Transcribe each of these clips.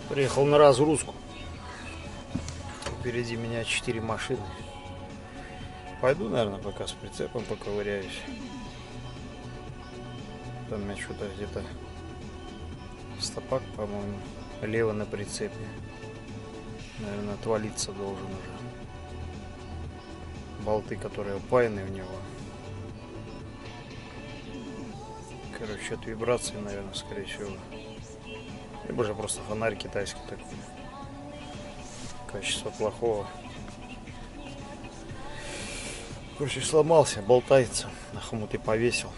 Приехал на разгрузку. Впереди меня 4 машины. Пойду, наверное, пока с прицепом поковыряюсь. Там у меня что-то где-то стопак, по-моему, лево на прицепе. Наверное, отвалиться должен уже. Болты, которые упаяны в него. Короче, от вибрации, наверное, скорее всего. Либо же просто фонарь китайский такой. Качество плохого. Короче, сломался, болтается. На хомут и повесил.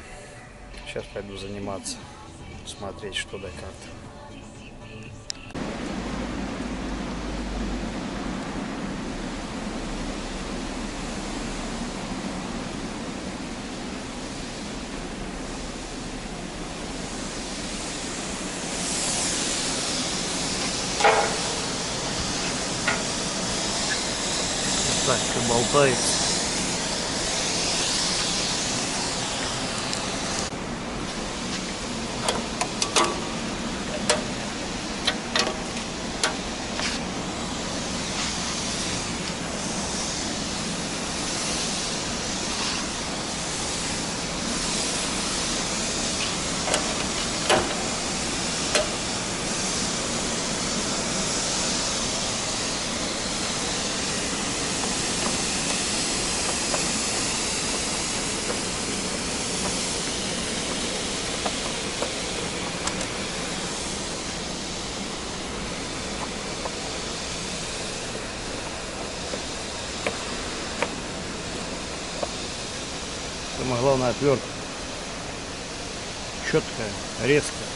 Сейчас пойду заниматься. Смотреть, что да как-то. Так, все болтается. Самое главное, отвертка. Четкая, резкая.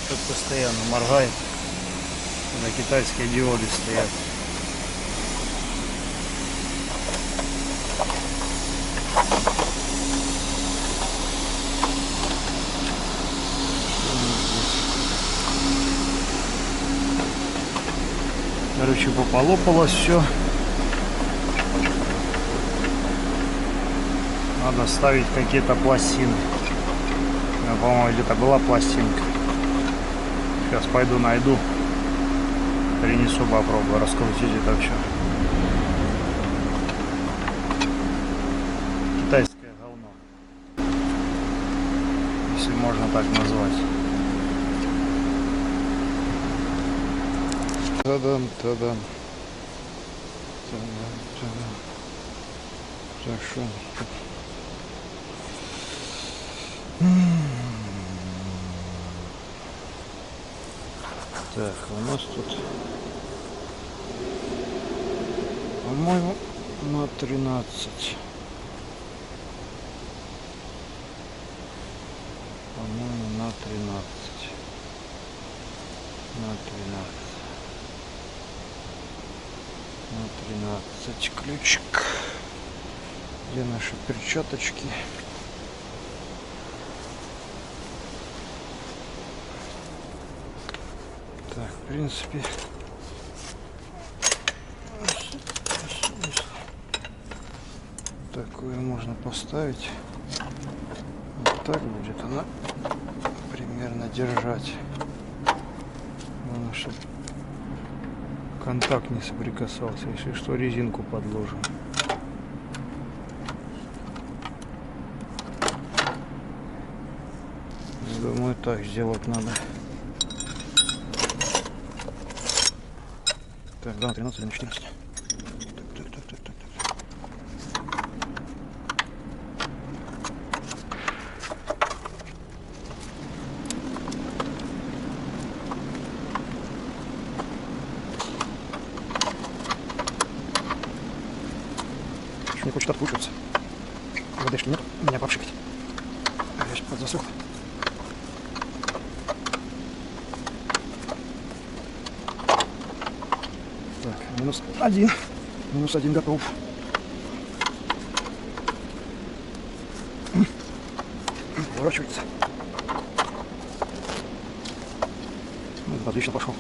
Тут постоянно моргает, когда китайские диоды стоят. Короче, пополопалось все. Надо ставить какие-то пластины. По-моему, где-то была пластинка. Сейчас пойду найду, принесу, попробую раскрутить это все. Китайское говно, если можно так назвать. Та-дам, та-дам. Та-дам, та-дам. Так что... Так, у нас тут, по-моему, на 13. По-моему, на 13. На 13. На 13 ключик. Где наши перчаточки? Так, в принципе, такое можно поставить. Вот так будет она примерно держать. Главное, чтобы контакт не соприкасался. Если что, резинку подложим. Думаю, так сделать надо. Так, да, 13 на 14. Так. хочет откручиваться. Водышки нет, меня попшикать. Я сейчас подзасох. Так, -1. -1 готов. Поворачивается. Ну, отлично пошел.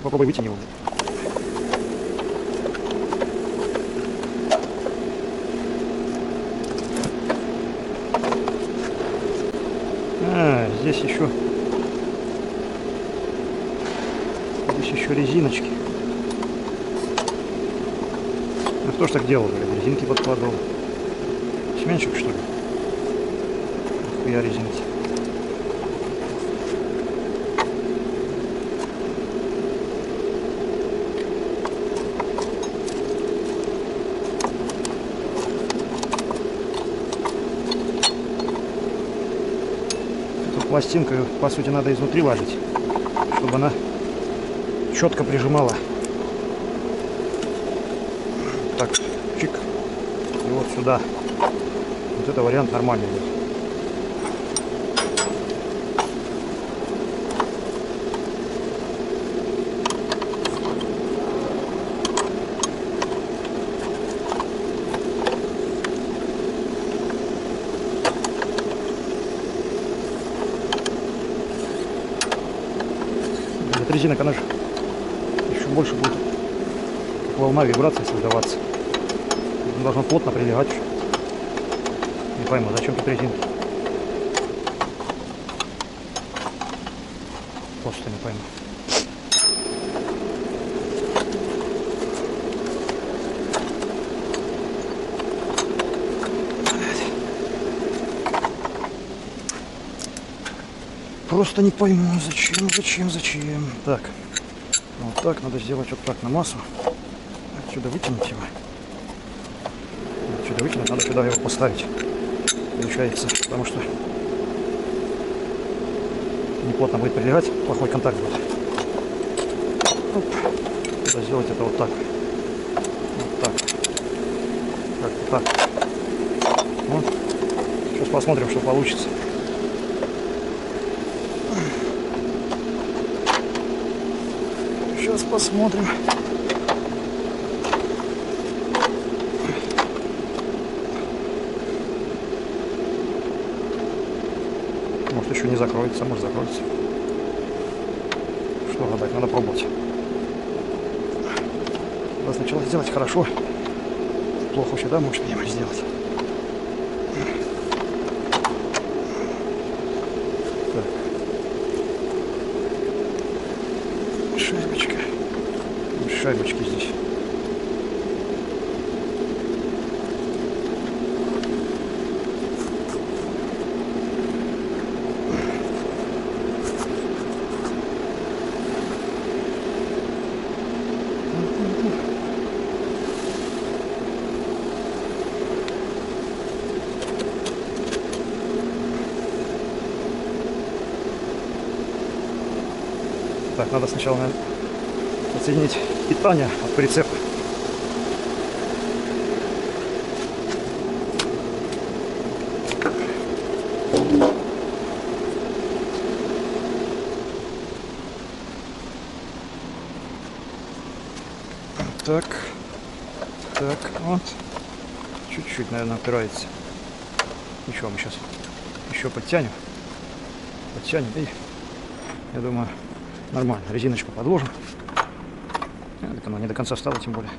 Попробуй вытяни его. Здесь еще резиночки. А кто ж так делал? Резинки подкладывал. Сменщик, что ли? Хуя резинки. Пластинку, по сути, надо изнутри ложить, чтобы она четко прижимала. Так, чик. И вот сюда. Вот это вариант нормальный. Резинок, она же еще больше будет, как волна, вибрации создаваться. Она должна плотно прилегать. Не пойму, зачем тут резинки? Просто не пойму. Просто не пойму, зачем. Так, вот так, надо сделать вот так на массу. Отсюда вытянуть его. Отсюда вытянуть, надо сюда его поставить. Получается, потому что не плотно будет прилегать, плохой контакт будет. Оп. Надо сделать это вот так. Вот так. Как-то так. Вот. Сейчас посмотрим, что получится. Сейчас посмотрим. Может, еще не закроется, может закроется. Что гадать, надо пробовать. Надо сначала сделать хорошо. Плохо сюда может где-нибудь сделать. Так. Шайбочка. Шайбочки здесь. Так, надо сначала, наверное, подсоединить питание от прицепа. Так, вот. Чуть-чуть, наверное, опирается. Ничего, мы сейчас еще подтянем. И, я думаю, нормально. Резиночку подложим. Так она не до конца встала, тем более.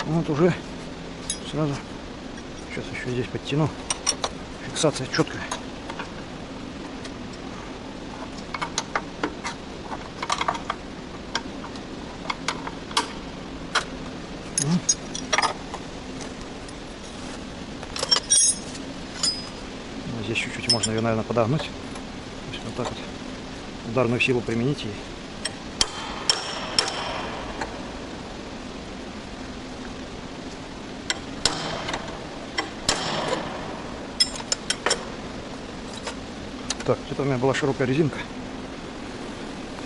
Вот уже сразу. Сейчас еще здесь подтяну. Фиксация четкая. Здесь чуть-чуть можно ее, наверное, подогнуть. То есть вот так вот ударную силу применить и так, где-то у меня была широкая резинка.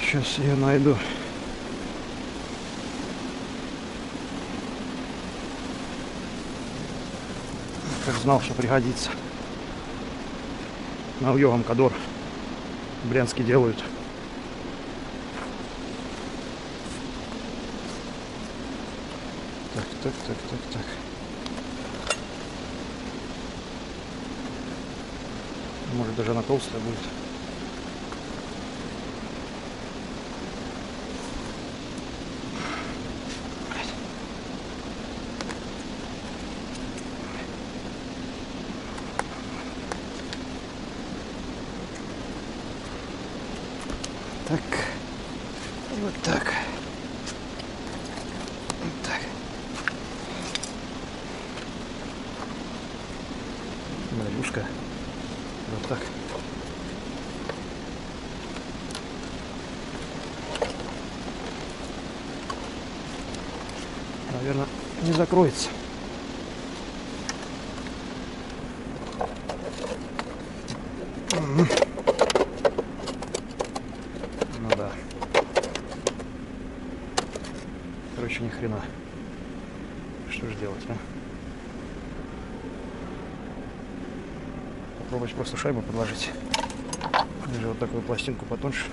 Сейчас ее найду. Как знал, что пригодится. На Уёгом Кадор брянский делают. Так. Может, даже она толстая будет. Так, вот так. Вот так. Малюшка. Вот так. Наверное, не закроется. Ну да. Короче, ни хрена. Что же делать, а? Попробовать просто шайбу подложить. Даже вот такую пластинку потоньше.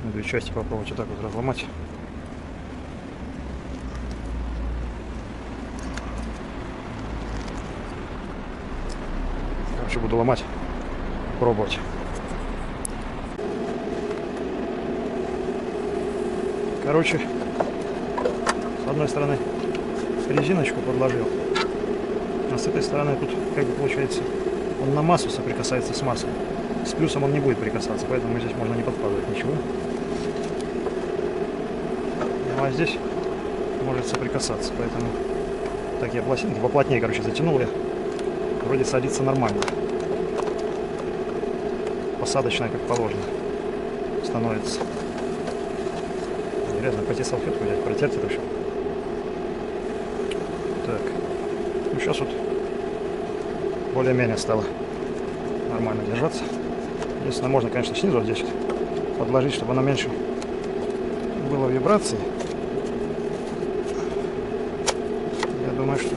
На две части попробовать вот так вот разломать. Короче, буду ломать, пробовать. Короче, с одной стороны резиночку подложил, а с этой стороны тут как бы получается он на массу соприкасается с массой. С плюсом он не будет прикасаться, поэтому здесь можно не подкладывать ничего. Ну а здесь может соприкасаться, поэтому так я пластинки поплотнее, короче, затянул, я вроде садится нормально. Посадочная, как положено, становится. Грязно, пойти салфетку взять, протереть это все. Так. Ну сейчас вот более-менее стало нормально держаться. Единственное, можно, конечно, снизу здесь подложить, чтобы она меньше было вибрации. Я думаю, что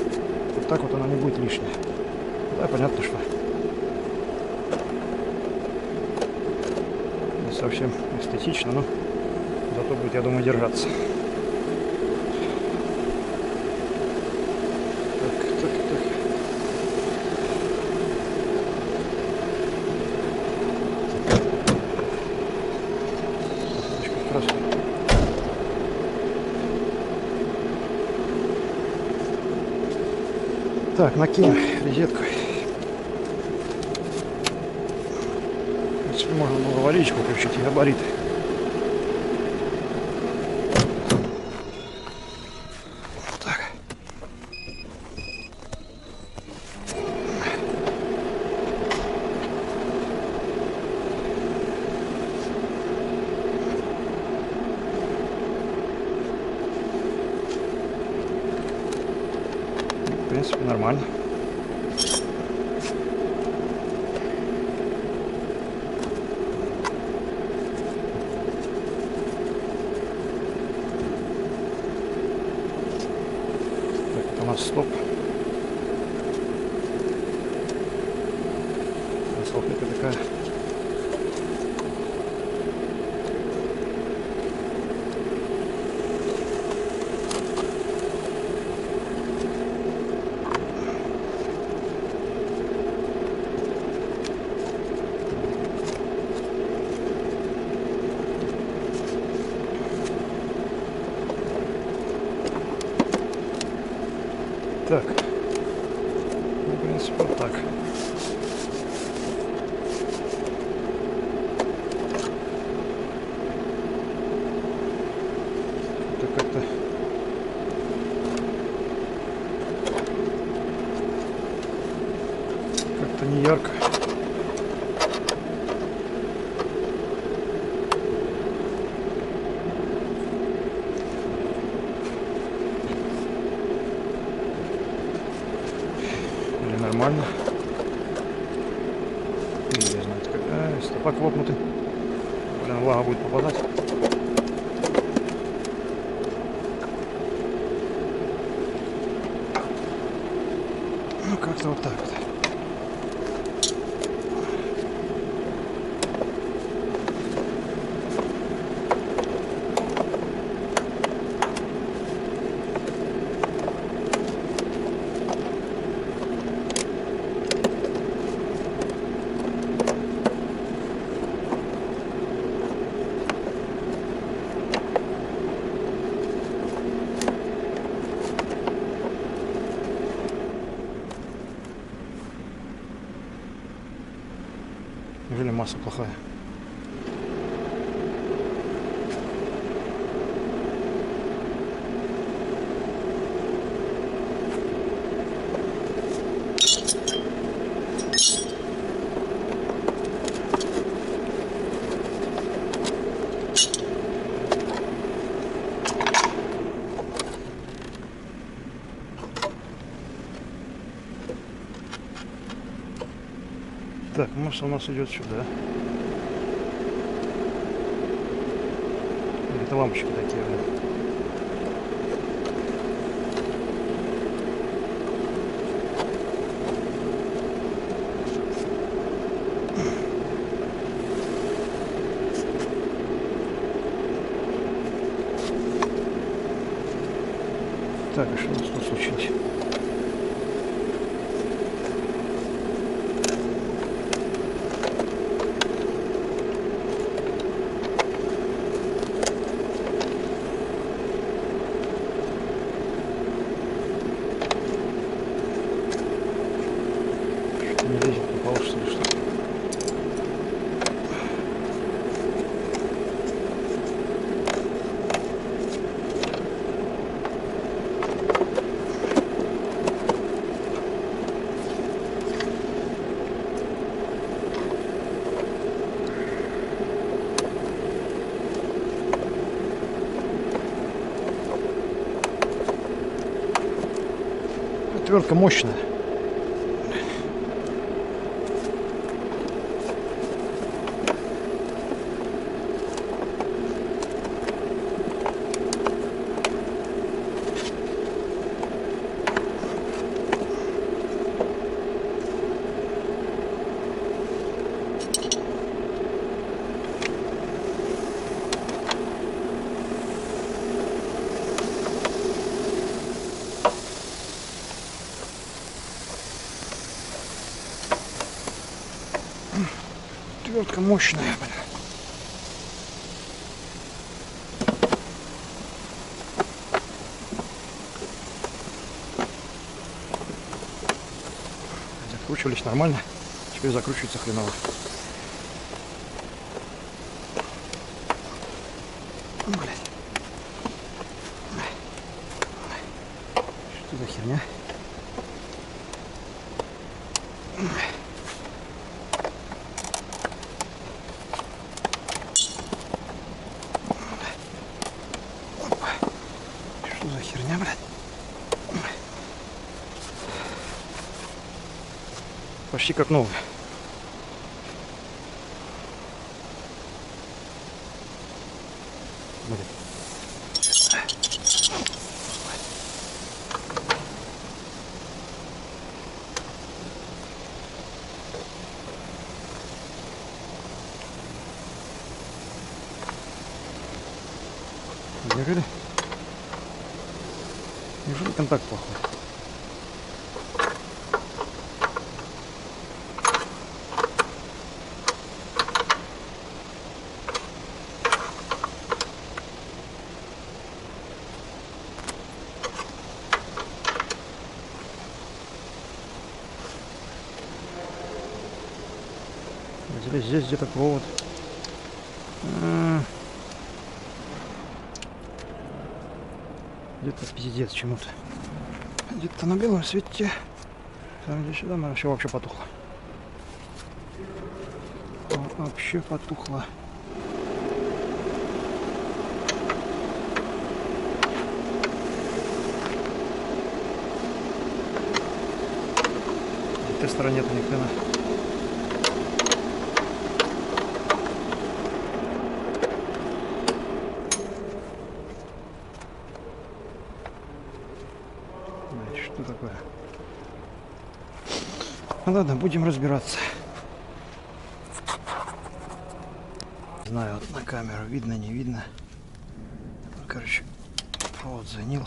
вот так вот она не будет лишняя. Да, понятно, что не совсем эстетично, но зато будет, я думаю, держаться. Так. Так, накинем розетку. В принципе, можно было аварийку включить и габариты. Так. В принципе, нормально. Так, это у нас стоп. Салфетка такая. Так. Ну, в принципе, вот так. Это как-то не ярко. Или нормально. Или я знаю, как... стопак лопнутый. Блин, влага будет попадать. Ну, как-то вот так вот. Неужели масса плохая? Так, масса у нас идет сюда. Это лампочки такие. Так, а что у нас тут случилось? Не лезет, не получится или что? Отвертка мощная. Отвертка мощная, блин. Закручивались нормально, теперь закручивается хреново. Блядь. Что за херня? Что за херня, блядь? Почти как новый. Блядь. Неужели контакт плохой? Здесь где-то провод. Где-то пиздец чему-то. Где-то на белом свете. Там где сюда, наверное, все вообще потухло. Вообще потухло. В этой стороне нет ни хрена. Что такое? Ну ладно, будем разбираться. Не знаю, вот на камеру видно, не видно. Ну, короче, провод занил.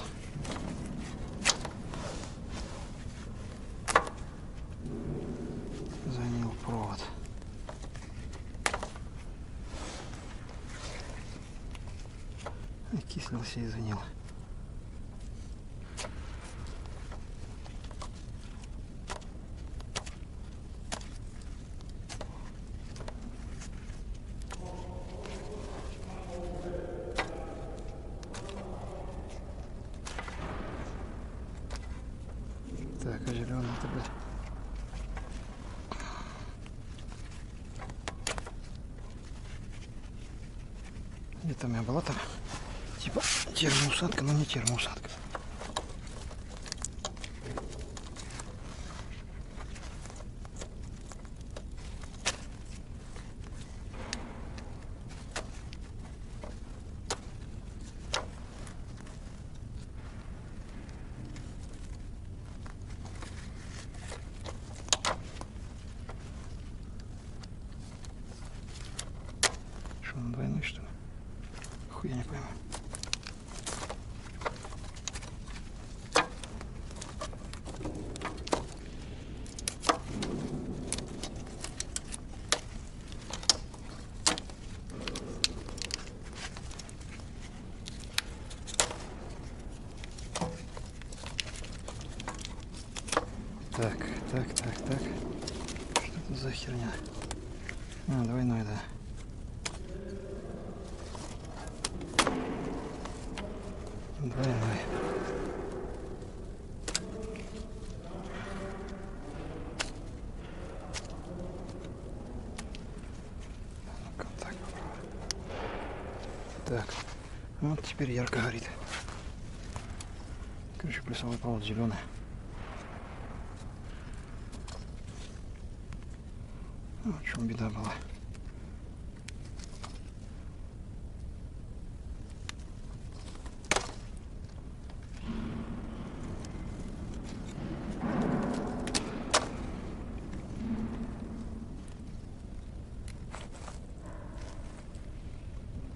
Занил провод. Окислился и занил. Так, а зеленый-то, блядь. Где-то у меня была там типа термоусадка, но не термоусадка. Что он двойной, что ли? Хуй, я не пойму. Так. Что это за херня? А, двойной, да. Двойной. Ну-ка, так попробуем. Так, вот теперь ярко горит. Короче, плюсовой провод зеленый. Ну, в чем беда была.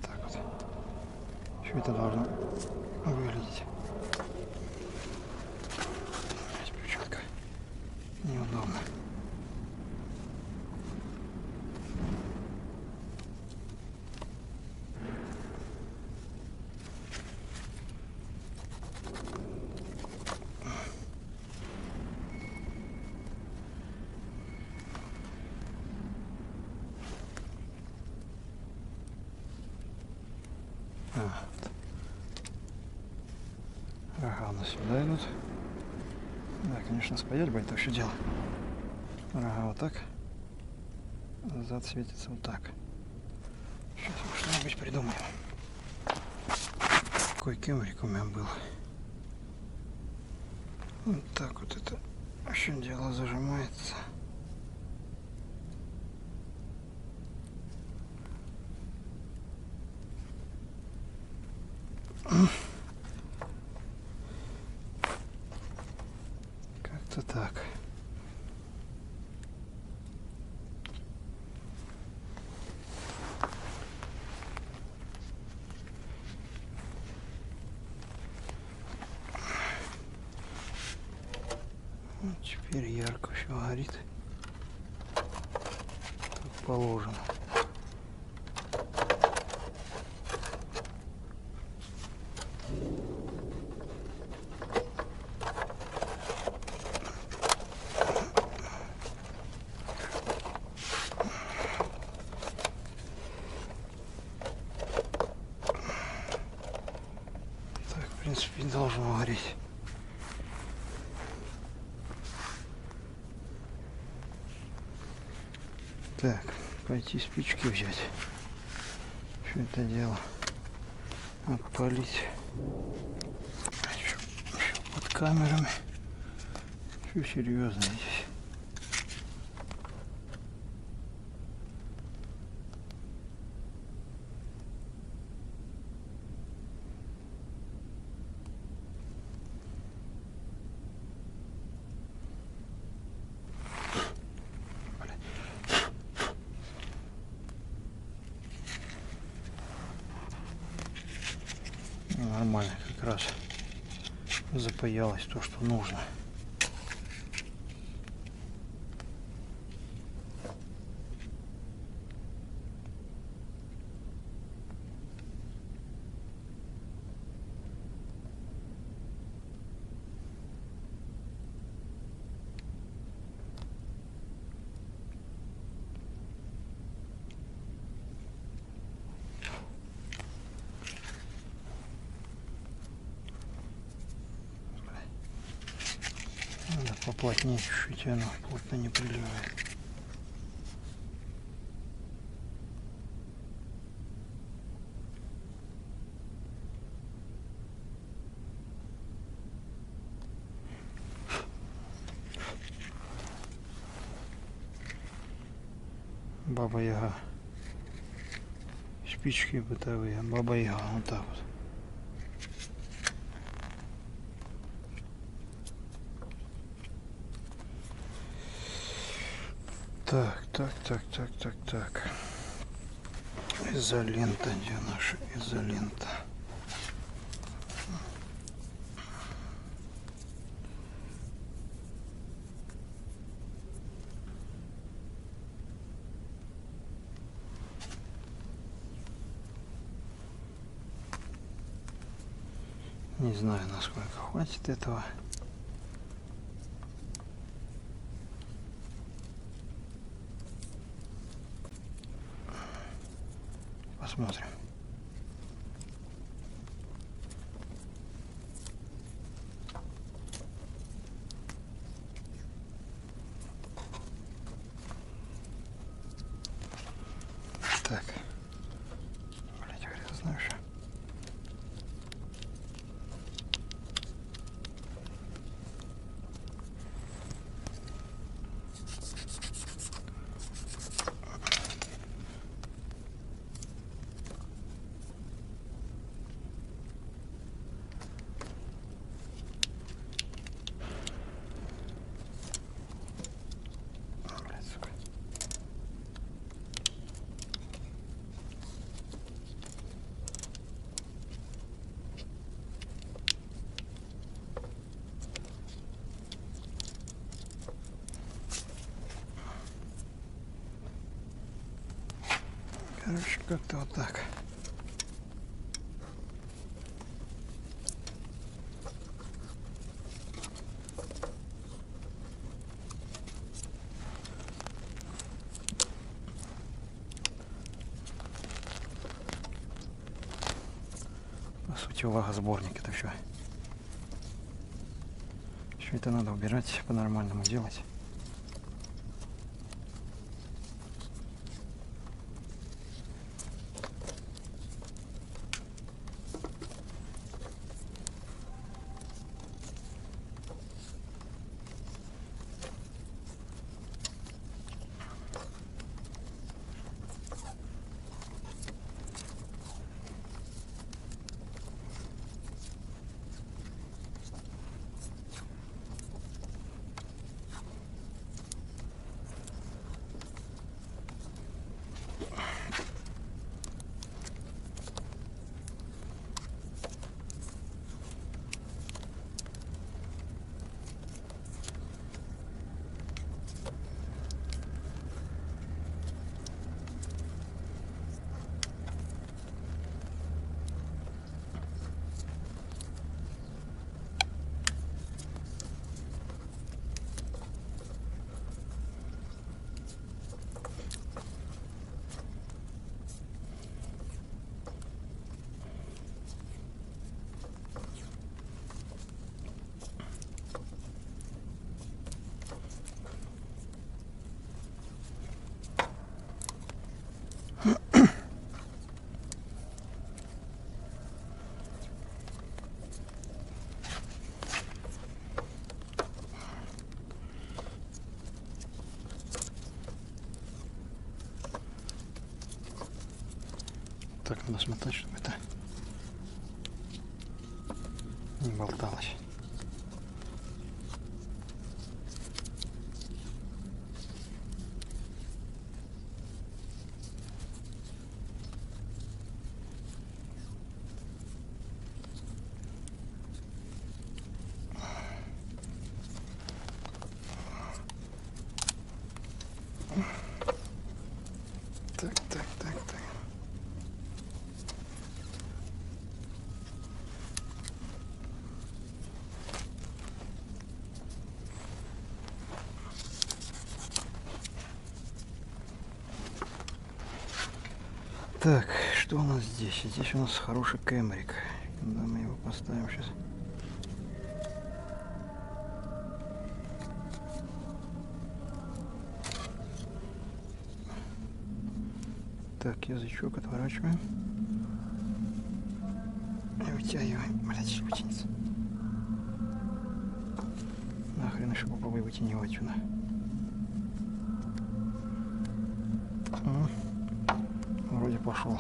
Так вот. Что это должно выглядеть? Теперь четко. Неудобно. Рога у нас сюда идут. Да, конечно, спаять будет, это все дело. Рога вот так. Зад светится вот так. Сейчас мы что-нибудь придумаем. Какой кемрик у меня был. Вот так вот это вообще дело зажимается. Как-то так. Вот теперь ярко все горит. Как положено. принципе, не должно гореть. Так, пойти спички взять. Все это дело отпалить. Всё под камерами. Все серьезно здесь. Нормально, как раз запаялось то, что нужно. Надо поплотнее чуть-чуть, оно плотно не приливает. Баба Яга. Спички бытовые. Баба Яга. Вот так вот. Так. Изолента, где наша изолента? Не знаю, насколько хватит этого. Посмотрим. Так. Блять, грязно уже. Блять, сука. Короче, как-то вот так. По сути, влагосборник это все. Все это надо убирать, по-нормальному делать. Так, надо смотать, чтобы это не болталось. Так, так, так, так. Так, что у нас здесь? Здесь у нас хороший Кэмрик. Да, мы его поставим сейчас. Так, язычок отворачиваем. И вытягиваем. Блять, еще вытянется. Нахрен еще попробуй вытяни его отсюда. Вроде пошел.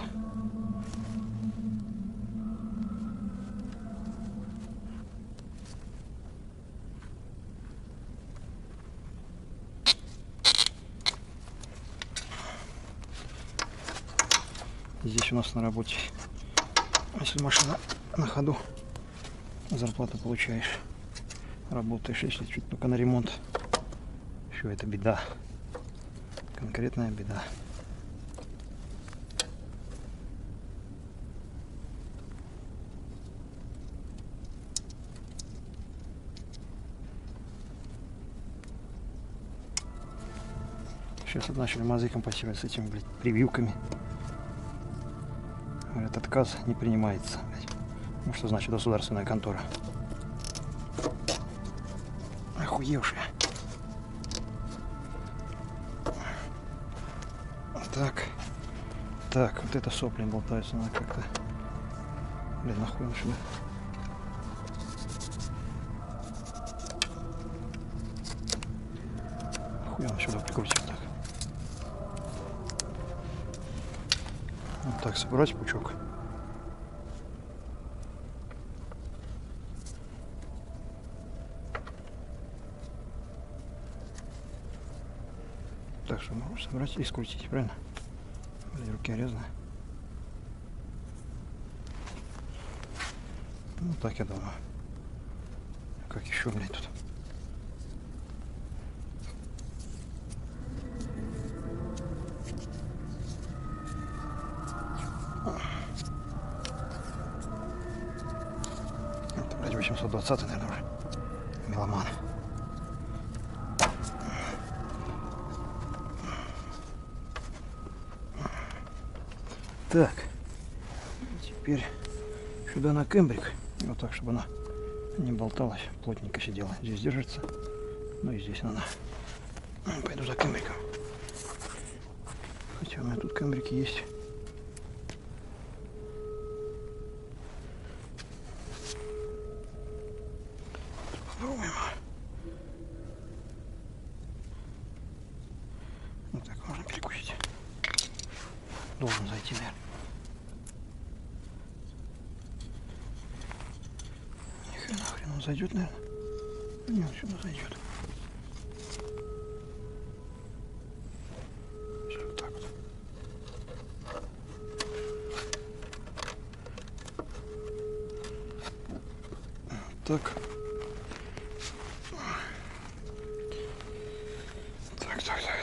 Здесь у нас на работе, если машина на ходу, зарплату получаешь. Работаешь, если чуть только на ремонт. Все, это беда. Конкретная беда. Сейчас вот начали мазы компостировать с этими, блядь, прививками. Говорят, отказ не принимается. Блядь. Ну что значит государственная контора? Охуевшая. Так. Так, вот это сопли болтаются, надо как-то. Блин, нахуй он сюда. Нахуй он сюда прикрутил так. Вот так собрать пучок. Так что можно собрать и скрутить, правильно? Блин, руки грязные. Ну так я думаю. Как еще, блядь, тут? Это, блядь, 820, наверное, уже. Меломан. Так. Теперь сюда на кембрик. Вот так, чтобы она не болталась, плотненько сидела. Здесь держится. Ну и здесь она. Пойду за кембриком. Хотя у меня тут кембрики есть. Попробуем. Вот так можно перекусить. Должен зайти, наверное. Нахрен он зайдет, наверное? Не, он сюда зайдет. Все, вот так вот. Так. Так, так, так.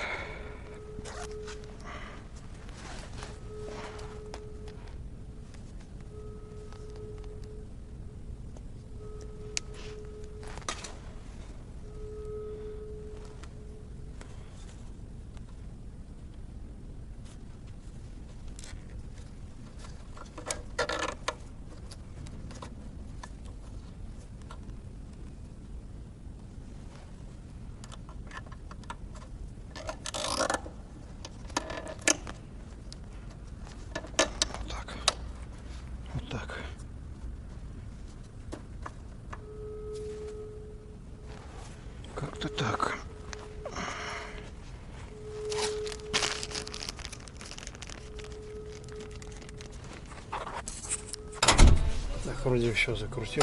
вроде все закрутил.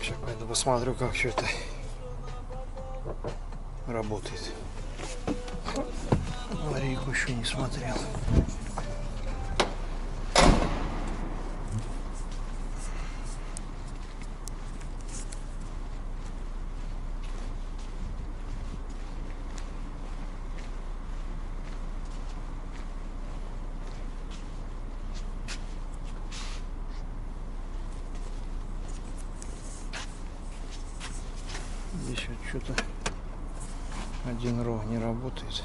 Сейчас пойду посмотрю, как все это работает. Аварийку еще не смотрел. Здесь вот что-то один рог не работает.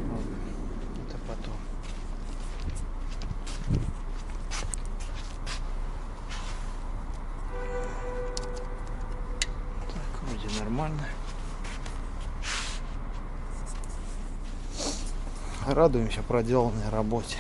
Ладно, это потом. Так, вроде нормально. Радуемся проделанной работе.